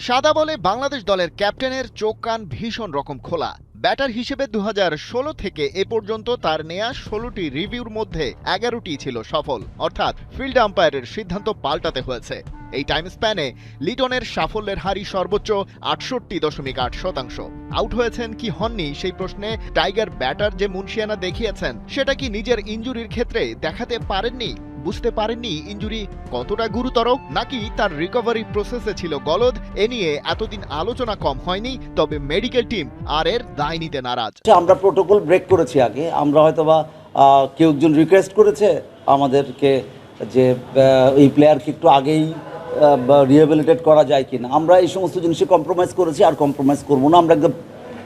সাদা বলে বাংলাদেশ দলের ক্যাপ্টেনের চোখ কান ভীষণ রকম খোলা। ব্যাটার হিসেবে 2016 থেকে এ পর্যন্ত তার নেয়া 16টি রিভিউর মধ্যে 11টি ছিল সফল, অর্থাৎ ফিল্ড আম্পায়ারের সিদ্ধান্ত পাল্টাতে হয়েছে। এই টাইম স্প্যানে লিটনের সাফল্যের হারই সর্বোচ্চ 68.8%। আউট হয়েছেন কি হননি সেই প্রশ্নে টাইগার ব্যাটার যে মুনশিয়ানা দেখিয়েছেন সেটা কি নিজের ইনজুরির ক্ষেত্রে দেখাতে পারেননি? বুঝতে পারেননি ইনজুরি কতটা গুরুতর, নাকি তার রিকভারি প্রসেসে ছিল গলদ? এ নিয়ে এতদিন আলোচনা কম হয়নি, তবে মেডিকেল টিম আর এর দায় নিতে নারাজ। আমরা প্রোটোকল ব্রেক করেছি। আগে আমরা হয়তোবা কেউ একজন রিকোয়েস্ট করেছে আমাদেরকে যে এই প্লেয়ারকে একটু আগেই রিহ্যাবিলিটেট করা যায় কিনা। আমরা এই সমস্ত জিনিসে কম্প্রোমাইজ করেছি, আর কম্প্রোমাইজ করবো না। আমরা একদম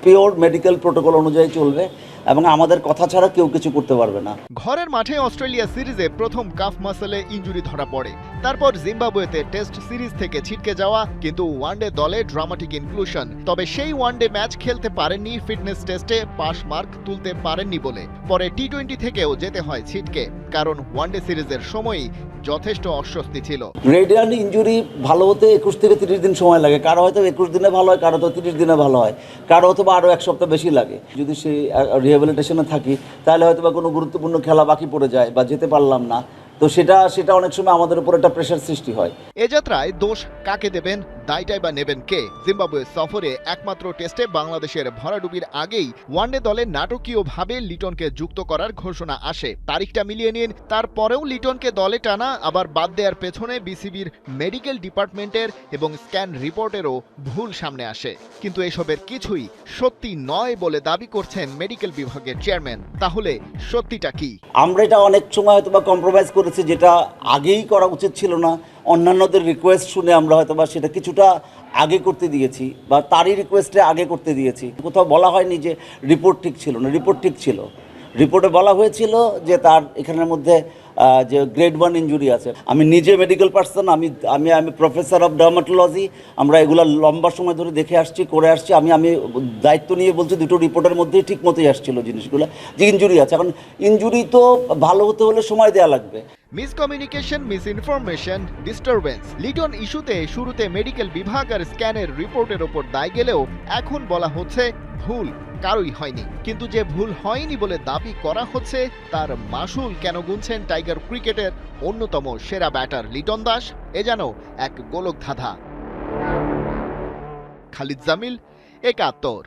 পিওর মেডিকেল প্রোটোকল অনুযায়ী চলবে এবং আমাদের কথা ছাড়া কেউ কিছু করতে পারবে না। ঘরের মাঠে অস্ট্রেলিয়া সিরিজে প্রথম কাফ মাসলে ইনজুরি ধরা পড়ে, তারপর জিম্বাবুয়েতে টেস্ট সিরিজ থেকে ছিটকে যাওয়া, কিন্তু ওয়ানডে দলে ড্রামাটিক ইনক্লুশন। তবে সেই ওয়ানডে ম্যাচ খেলতে পারেননি, ফিটনেস টেস্টে পাস মার্ক তুলতে পারেননি বলে পরে টি-20 থেকেও যেতে হয় ছিটকে, কারণ ওয়ানডে সিরিজের সময়ই যথেষ্ট অস্বস্তি ছিল। রেডিয়ান ইনজুরি ভালো হতে 21 থেকে 30 দিন সময় লাগে। কারো হয়তো 21 দিনে ভালো হয়, কারো তো 30 দিনে ভালো হয়, কারো হয়তো আরও 1 সপ্তাহ বেশি লাগে। যদি সেই রিহ্যাবিলিটেশনে থাকি তাহলে হয়তো বা কোনো গুরুত্বপূর্ণ খেলা বাকি পড়ে যায় বা যেতে পারলাম না, তো সেটা অনেক সময় আমাদের উপর একটা প্রেশার সৃষ্টি হয়। এ যাত্রায় দোষ কাকে দেবেন, দায়টাই বা নেবেন কে? জিম্বাবুয়ে সফরে একমাত্র টেস্টে বাংলাদেশের ভরাডুবির আগেই ওয়ানডে দলে নাটকীয়ভাবে লিটনকে যুক্ত করার ঘোষণা আসে। তারিখটা মিলিয়ে নিন, তারপরেও লিটনকে দলে টানা আবার বাদ দেওয়ার পেছনে বিসিবির মেডিকেল ডিপার্টমেন্টের এবং স্ক্যান রিপোর্টেরও ভুল সামনে আসে। কিন্তু এসবের কিছুই সত্যি নয় বলে দাবি করছেন মেডিকেল বিভাগের চেয়ারম্যান। তাহলে সত্যিটা কি? আমরা এটা অনেক সময় হয়তো বা কম্প্রোমাইজ করেছি, যেটা আগেই করা উচিত ছিল না। অন্যান্যদের রিকোয়েস্ট শুনে আমরা হয়তো বা সেটা কিছুটা আগে করতে দিয়েছি, বা তারই রিকোয়েস্টে আগে করতে দিয়েছি। কোথাও বলা হয়নি যে রিপোর্ট ঠিক ছিল না, রিপোর্ট ঠিক ছিল। রিপোর্টে বলা হয়েছিল যে তার এখানের মধ্যে যে গ্রেড 1 ইনজুরি আছে। আমি নিজে মেডিকেল পার্সন, আমি প্রফেসর অফ ডার্মাটোলজি। আমরা এগুলো লম্বা সময় ধরে দেখে আসছি, করে আসছি। আমি দায়িত্ব নিয়ে বলছি, দুটো রিপোর্টের মধ্যেই ঠিক মতোই আসছিল জিনিসগুলো, যে ইনজুরি আছে। এখন ইনজুরি তো ভালো হতে হলে সময় দেওয়া লাগবে। Miscommunication, misinformation, disturbance. লিটন ইস্যুতে শুরুতে মেডিকেল বিভাগ আর স্ক্যানের রিপোর্টের ওপর দায় গেলেও এখন বলা হচ্ছে ভুল কারোই হয়নি। কিন্তু যে ভুল হয়নি বলে দাবি করা হচ্ছে, তার মাসুল কেন গুনছেন টাইগার ক্রিকেটের অন্যতম সেরা ব্যাটার লিটন দাস? এ যেন এক গোলকধাঁধা। খালিদ জামিল, ৭১।